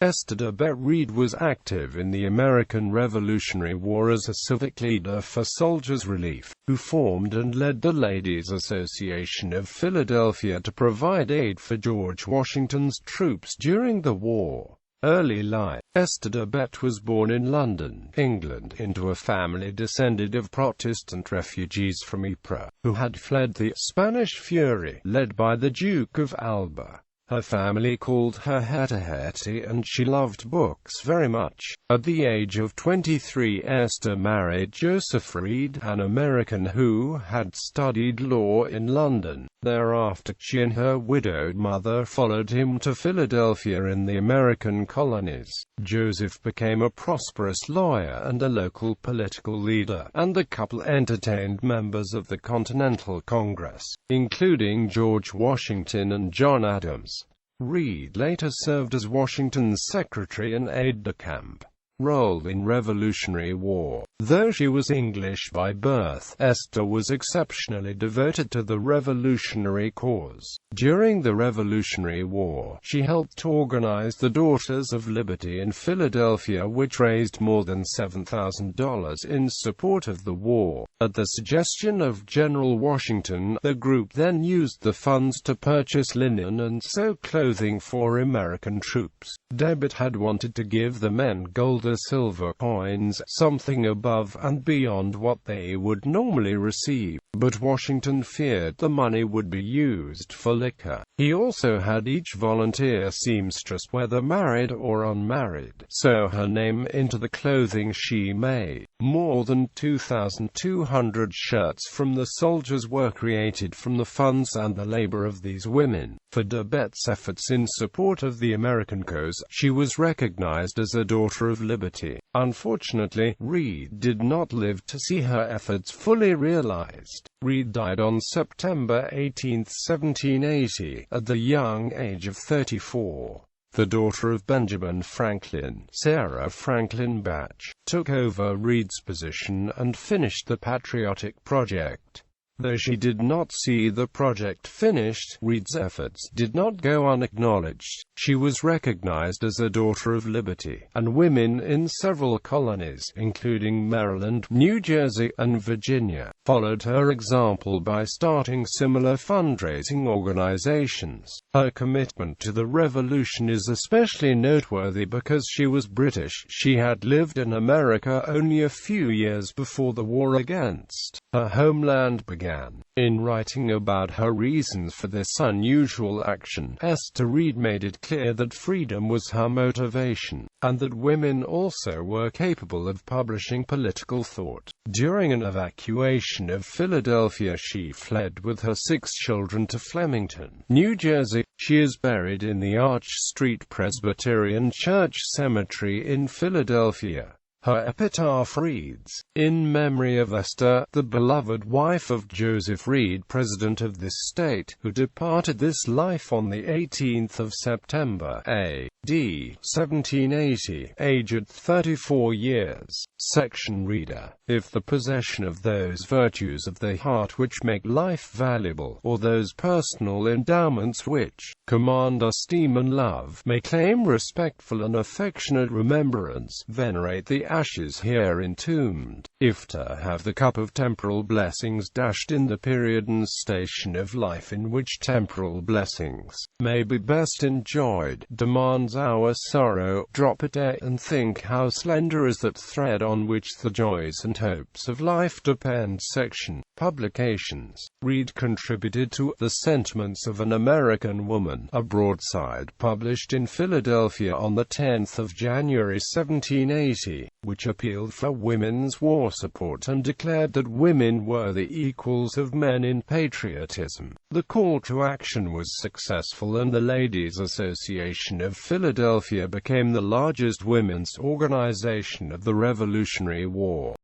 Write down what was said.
Esther de Berdt Reed was active in the American Revolutionary War as a civic leader for Soldiers' Relief, who formed and led the Ladies' Association of Philadelphia to provide aid for George Washington's troops during the war. Early life. Esther de Berdt was born in London, England, into a family descended of Protestant refugees from Ypres, who had fled the Spanish Fury, led by the Duke of Alba. Her family called her Hetty, and she loved books very much. At the age of 23, Esther married Joseph Reed, an American who had studied law in London. Thereafter, she and her widowed mother followed him to Philadelphia in the American colonies. Joseph became a prosperous lawyer and a local political leader, and the couple entertained members of the Continental Congress, including George Washington and John Adams. Reed later served as Washington's secretary and aide-de-camp. Role in Revolutionary War. Though she was English by birth, Esther was exceptionally devoted to the revolutionary cause. During the Revolutionary War, she helped organize the Daughters of Liberty in Philadelphia, which raised more than $7,000 in support of the war. At the suggestion of General Washington, the group then used the funds to purchase linen and sew clothing for American troops. DeBerdt had wanted to give the men gold or silver coins, something above and beyond what they would normally receive, but Washington feared the money would be used for liquor. He also had each volunteer seamstress, whether married or unmarried, sew her name into the clothing she made. More than 2,200 shirts from the soldiers were created from the funds and the labor of these women. For DeBerdt's efforts in support of the American cause, she was recognized as a Daughter of Liberty. Unfortunately, Reed did not live to see her efforts fully realized. Reed died on September 18, 1780, at the young age of 34. The daughter of Benjamin Franklin, Sarah Franklin Batch, took over Reed's position and finished the Patriotic Project. Though she did not see the project finished, Reed's efforts did not go unacknowledged. She was recognized as a Daughter of Liberty, and women in several colonies, including Maryland, New Jersey, and Virginia, followed her example by starting similar fundraising organizations. Her commitment to the revolution is especially noteworthy because she was British. She had lived in America only a few years before the war against her homeland began. In writing about her reasons for this unusual action, Esther Reed made it clear that freedom was her motivation, and that women also were capable of publishing political thought. During an evacuation of Philadelphia, she fled with her 6 children to Flemington, New Jersey. She is buried in the Arch Street Presbyterian Church Cemetery in Philadelphia. Her epitaph reads, "In memory of Esther, the beloved wife of Joseph Reed, President of this state, who departed this life on the 18th of September, A.D. 1780, aged 34 years. Section Reader. If the possession of those virtues of the heart which make life valuable, or those personal endowments which command esteem and love, may claim respectful and affectionate remembrance, venerate the ashes here entombed. If to have the cup of temporal blessings dashed in the period and station of life in which temporal blessings may be best enjoyed, demands our sorrow, drop it and think how slender is that thread on which the joys and hopes of life depend." Section. Publications. Reed contributed to The Sentiments of an American Woman, a broadside published in Philadelphia on the 10th of January 1780, which appealed for women's war support and declared that women were the equals of men in patriotism. The call to action was successful, and the Ladies' Association of Philadelphia became the largest women's organization of the Revolutionary War.